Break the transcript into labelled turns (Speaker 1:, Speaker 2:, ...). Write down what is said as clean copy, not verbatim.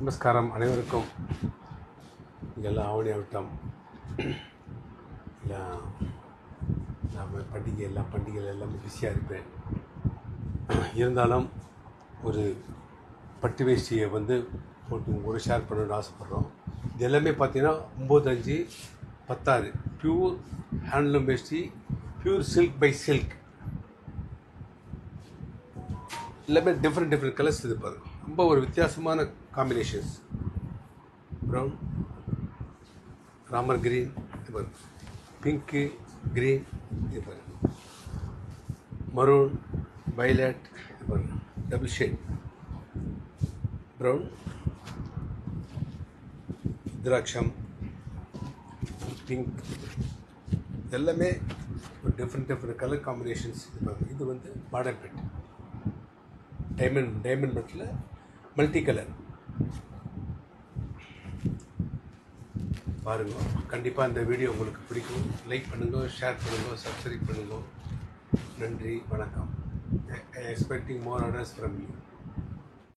Speaker 1: நமஸ்காரம் அனைவருக்கும். இங்கெல்லாம் ஆவணி விட்டம் எல்லாம் நாம் பண்டிகைகள் எல்லாமே பிஸியாக இருப்பேன். இருந்தாலும் ஒரு பட்டு வேஷ்டியை போட்டு ஒரு ஷேர் பண்ணணும்னு ஆசைப்பட்றோம். இது எல்லாமே பார்த்தீங்கன்னா 9/5/16 pure handloom veshti, pure silk by silk. எல்லாமே டிஃப்ரெண்ட் கலர்ஸ் இது பாருங்க. ரொம்ப ஒரு வித்தியாசமான காம்பினேஷன்ஸ். ப்ரௌன், ராமர் கிரீன், இது பாருங்க, பிங்க்கு, கிரீன், இது பாருங்க, மரூன், வயலட், இது பாருங்க, டபுள் ஷேட், ப்ரௌன், திராட்சம், பிங்க், எல்லாமே ஒரு டிஃப்ரெண்ட் கலர் காம்பினேஷன்ஸ். இது பாருங்க, இது மாடர்ன் பெட், டைமண்ட் பெட்டில் மல்டி கலர் பாருங்க. கண்டிப்பாக இந்த வீடியோ உங்களுக்கு பிடிக்கும். லைக் பண்ணுங்க, ஷேர் பண்ணுங்க, சப்ஸ்கிரைப் பண்ணுங்க. நன்றி, வணக்கம். Expecting more orders from you.